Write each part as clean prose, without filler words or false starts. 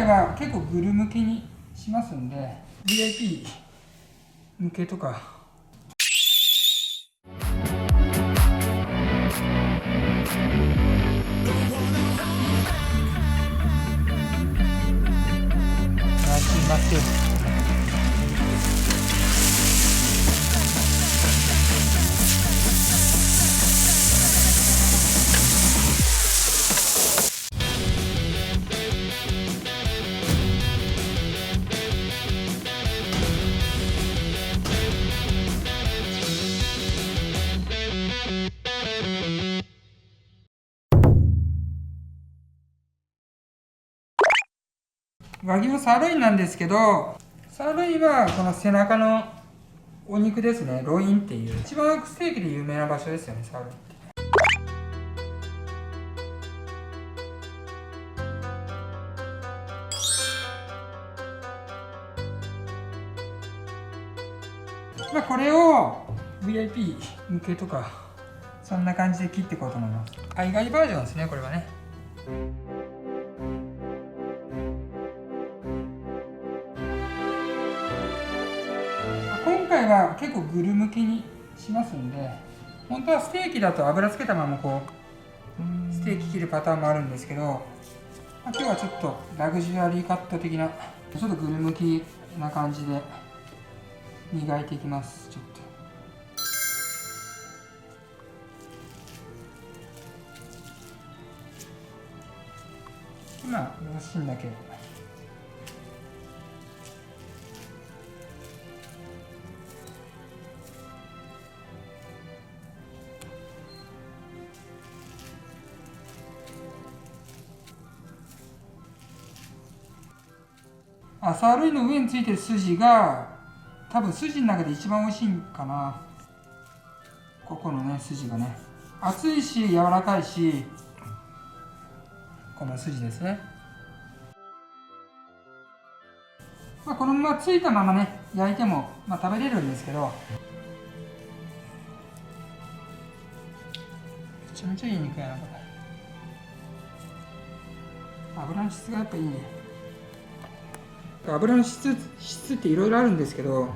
回は結構グル向きにしますんで、 VIP 向けとか。待って。和牛のサーロインなんですけど、サーロインはこの背中のお肉ですね。ロインっていう一番ステーキで有名な場所ですよね、サーロインって。これを VIP 向けとかそんな感じで切っていこうと思います。海外バージョンですね、これはね。今回は結構グル向きにしますんで、本当はステーキだと油つけたままこうステーキ切るパターンもあるんですけど、今日はちょっとラグジュアリーカット的なちょっとグル向きな感じで磨いていきます。ちょっと今よろしいんだけど、サーロインの上についてる筋が多分筋の中で一番美味しいんかな。ここのね筋がね、厚いし柔らかいし、この筋ですね。このままついたままね焼いても食べれるんですけど、めちゃめちゃいい肉やなこれ。油の質がやっぱいいね。油の質っていろいろあるんですけど、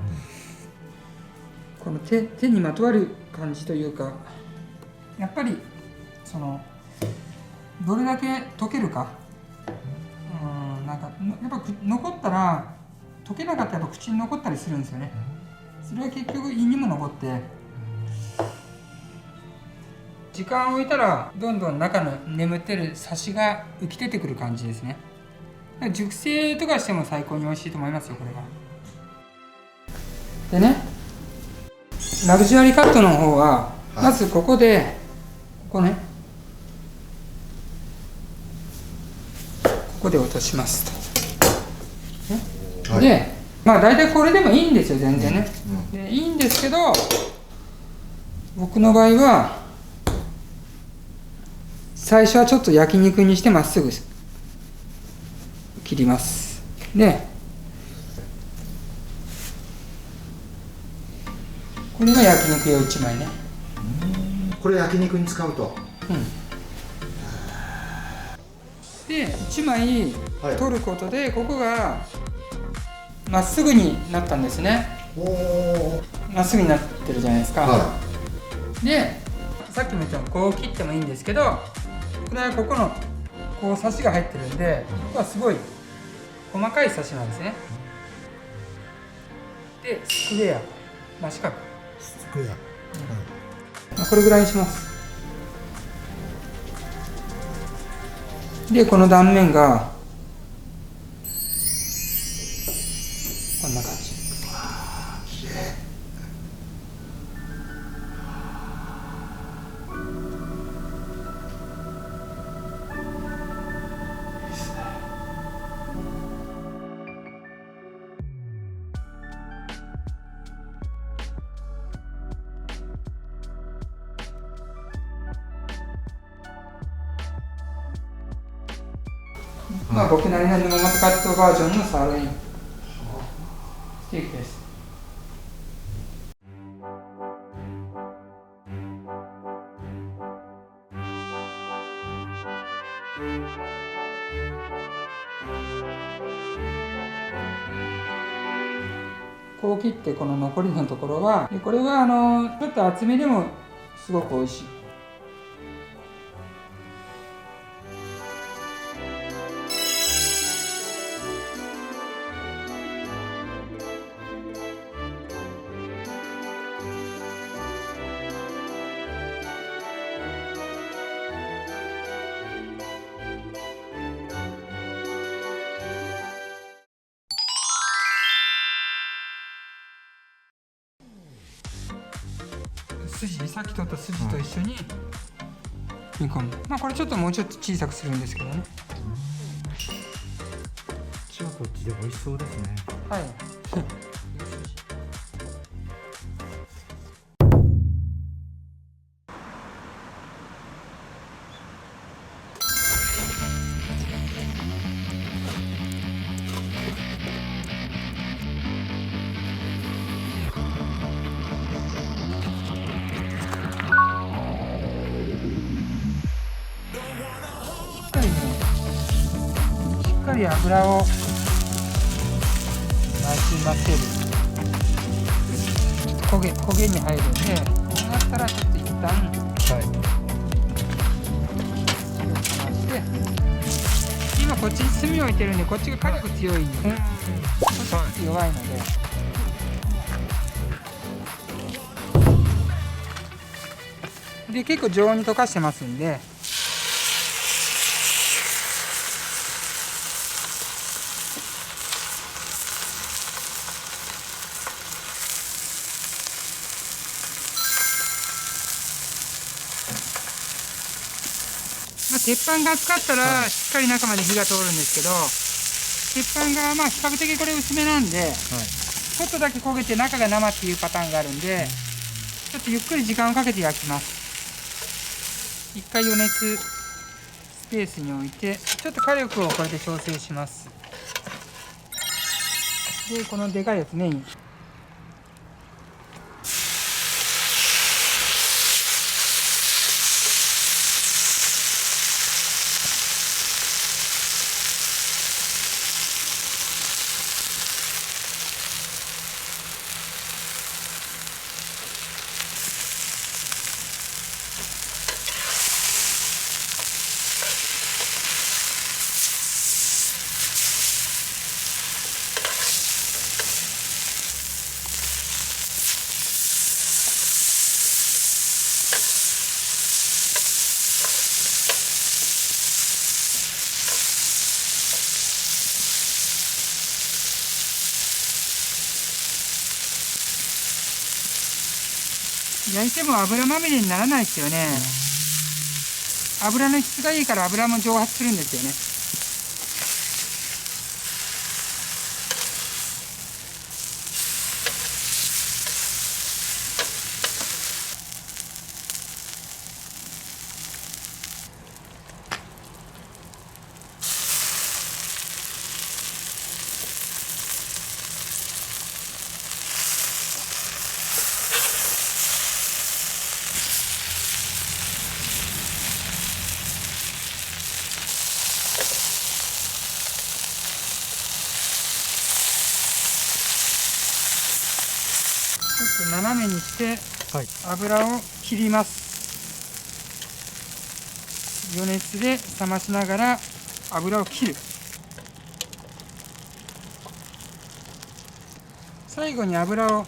この手にまとわる感じというか、やっぱりそのどれだけ溶けるか、なんかやっぱ残ったら溶けなかったらやっぱ口に残ったりするんですよね。それは結局胃にも残って、時間を置いたらどんどん中の眠ってるサシが浮き出てくる感じですね。熟成とかしても最高に美味しいと思いますよ、これは。でね、ラグジュアリーカットの方は、まずここで、ここで落としますと。で、大体これでもいいんですよ、全然ね。で、いいんですけど、僕の場合は、最初はちょっと焼肉にしてまっすぐ切ります。で、これが焼肉用1枚ね。これ焼肉に使うと。で、1枚取ることで、ここがまっすぐになったんですね。まっすぐになってるじゃないですか。で、さっきも言ったようにこう切ってもいいんですけど、これはここのこうサシが入ってるんで、ここはすごい細かいサシなんですね。で、スクエア、四角。スクエア。これぐらいにします。で、この断面がこんな感じ。きれい。僕なりの生カットバージョンのサーロインステーキです。こう切ってこの残りのところはでこれはちょっと厚めでもすごく美味しい。筋、さっき取った筋と一緒に煮込む。まあこれちょっともうちょっと小さくするんですけどね。こっちはこっちで美味しそうですね。はい。しっかり油を巻きませる。焦げに入るんで、こうなったらちょっと一旦火をつまして、今こっちに炭を置いてるんでこっちが火力強いんで、こっちちょっと弱いので結構常温に溶かしてますんで。鉄板が熱かったらしっかり中まで火が通るんですけど、鉄板がまあ比較的これ薄めなんで、ちょっとだけ焦げて中が生っていうパターンがあるんで、ちょっとゆっくり時間をかけて焼きます。一回余熱スペースに置いて、ちょっと火力をこれで調整します。でこのでかいやつメイン。焼いても油まみれにならないですよね。油の質がいいから油も蒸発するんですよね。ちょっと斜めにして油を切ります。余熱で冷ましながら油を切る。最後に油を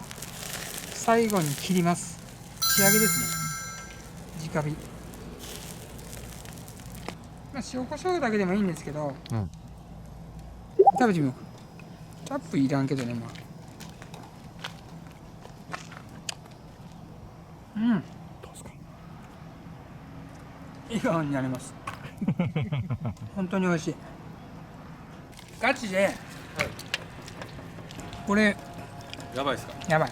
最後に切ります。仕上げですね。直火。まあ、塩コショウだけでもいいんですけど、食べてみようか。タップいらんけどね、まあ。笑顔になります本当に美味しい。ガチで、これやばいですか？やばい。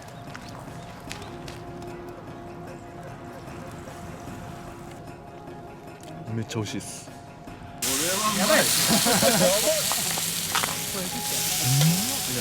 めっちゃ美味しいです。やばい。これ